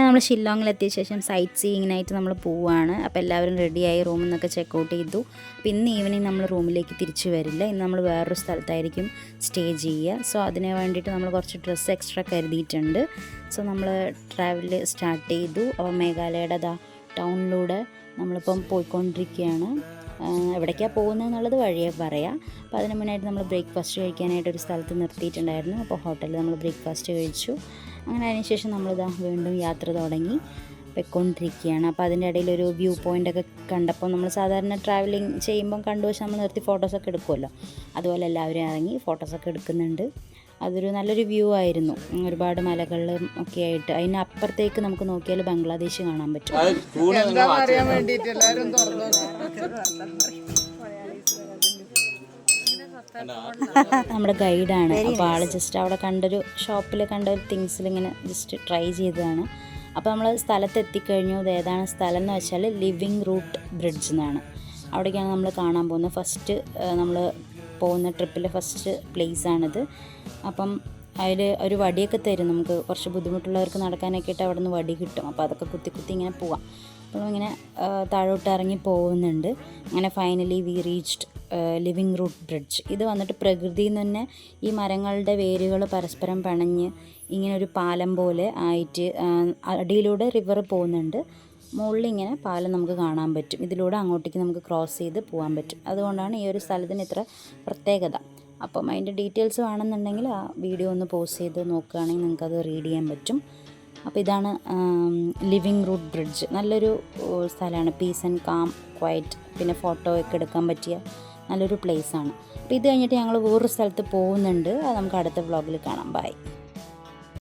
നമ്മൾ ഷില്ലോങ്ങിലെത്തിയ ശേഷം സൈറ്റ് സീയിങ്ങിനായിട്ട് നമ്മൾ പോവുകയാണ്. അപ്പോൾ എല്ലാവരും റെഡിയായി റൂമിൽ നിന്നൊക്കെ ചെക്കൗട്ട് ചെയ്തു. അപ്പോൾ ഇന്ന് ഈവനിങ് നമ്മൾ റൂമിലേക്ക് തിരിച്ചു വരില്ല. ഇന്ന് നമ്മൾ വേറൊരു സ്ഥലത്തായിരിക്കും സ്റ്റേ ചെയ്യുക. സോ അതിന് വേണ്ടിയിട്ട് നമ്മൾ കുറച്ച് ഡ്രസ്സ് എക്സ്ട്രാ കരുതിയിട്ടുണ്ട്. സോ നമ്മൾ ട്രാവൽ സ്റ്റാർട്ട് ചെയ്തു. അപ്പോൾ മേഘാലയയുടെ ടൗണിലൂടെ നമ്മളിപ്പം പോയിക്കൊണ്ടിരിക്കുകയാണ്. എവിടേക്കാണ് പോകുന്നത് എന്നുള്ളത് വഴിയെ പറയാം. അപ്പോൾ അതിന് മുന്നായിട്ട് നമ്മൾ ബ്രേക്ക്ഫാസ്റ്റ് കഴിക്കാനായിട്ട് ഒരു സ്ഥലത്ത് നിർത്തിയിട്ടുണ്ടായിരുന്നു. അപ്പോൾ ഹോട്ടലിൽ നമ്മൾ ബ്രേക്ക്ഫാസ്റ്റ് കഴിച്ചു. അങ്ങനെ അതിനുശേഷം നമ്മളിതാ വീണ്ടും യാത്ര തുടങ്ങി പോയിക്കൊണ്ടിരിക്കുകയാണ്. അപ്പോൾ അതിൻ്റെ ഇടയിൽ ഒരു വ്യൂ പോയിൻ്റൊക്കെ കണ്ടപ്പോൾ നമ്മൾ സാധാരണ ട്രാവലിംഗ് ചെയ്യുമ്പം കണ്ടുവച്ച് നമ്മൾ നിർത്തി ഫോട്ടോസൊക്കെ എടുക്കുമല്ലോ, അതുപോലെ എല്ലാവരും ഇറങ്ങി ഫോട്ടോസൊക്കെ എടുക്കുന്നുണ്ട്. അതൊരു നല്ലൊരു വ്യൂ ആയിരുന്നു. ഒരുപാട് മലകളും ഒക്കെ ആയിട്ട് അതിനപ്പുറത്തേക്ക് നമുക്ക് നോക്കിയാൽ ബംഗ്ലാദേശ് കാണാൻ പറ്റും. നമ്മുടെ ഗൈഡാണ്. അപ്പോൾ ആൾ ജസ്റ്റ് അവിടെ കണ്ടൊരു ഷോപ്പിൽ കണ്ട ഒരു തിങ്സിൽ ഇങ്ങനെ ജസ്റ്റ് ട്രൈ ചെയ്തതാണ്. അപ്പോൾ നമ്മൾ സ്ഥലത്ത് എത്തിക്കഴിഞ്ഞു. ഇത് ഏതാണ് സ്ഥലം എന്ന് വെച്ചാൽ ലിവിങ് റൂട്ട് ബ്രിഡ്ജ് എന്നാണ്. അവിടേക്കാണ് നമ്മൾ കാണാൻ പോകുന്നത്. ഫസ്റ്റ് നമ്മൾ പോകുന്ന ട്രിപ്പിലെ ഫസ്റ്റ് പ്ലേസാണിത്. അപ്പം അതിൽ ഒരു വടിയൊക്കെ തരും നമുക്ക്. കുറച്ച് ബുദ്ധിമുട്ടുള്ളവർക്ക് നടക്കാനൊക്കെ ആയിട്ട് അവിടെ നിന്ന് വടി കിട്ടും. അപ്പോൾ അതൊക്കെ കുത്തി കുത്തി ഇങ്ങനെ പോവാം. അപ്പോൾ ഇങ്ങനെ താഴോട്ട് ഇറങ്ങി പോകുന്നുണ്ട്. അങ്ങനെ finally we reached living root bridge. ഇത് വന്നിട്ട് പ്രകൃതിയിൽ നിന്ന് തന്നെ ഈ മരങ്ങളുടെ വേരുകൾ പരസ്പരം പിണഞ്ഞ് ഇങ്ങനെ ഒരു പാലം പോലെ ആയിട്ട് അടിയിലൂടെ റിവർ പോകുന്നുണ്ട്. മുകളിൽ ഇങ്ങനെ പാലം നമുക്ക് കാണാൻ പറ്റും. ഇതിലൂടെ അങ്ങോട്ടേക്ക് നമുക്ക് ക്രോസ് ചെയ്ത് പോകാൻ പറ്റും. അതുകൊണ്ടാണ് ഈ ഒരു സ്ഥലത്തിന് ഇത്ര പ്രത്യേകത. അപ്പം അതിൻ്റെ ഡീറ്റെയിൽസ് വേണമെന്നുണ്ടെങ്കിൽ ആ വീഡിയോ ഒന്ന് പോസ്റ്റ് ചെയ്ത് നോക്കുകയാണെങ്കിൽ നിങ്ങൾക്കത് റീഡ് ചെയ്യാൻ പറ്റും. അപ്പോൾ ഇതാണ് ലിവിങ് റൂട്ട് ബ്രിഡ്ജ്. നല്ലൊരു സ്ഥലമാണ്. പീസ് ആൻഡ് കാം, ക്വയറ്റ്, പിന്നെ ഫോട്ടോ ഒക്കെ എടുക്കാൻ പറ്റിയ നല്ലൊരു പ്ലേസാണ്. അപ്പോൾ ഇത് കഴിഞ്ഞിട്ട് ഞങ്ങൾ വേറൊരു സ്ഥലത്ത് പോകുന്നുണ്ട്. അത് നമുക്ക് അടുത്ത വ്ളോഗിൽ കാണാം. ബൈ.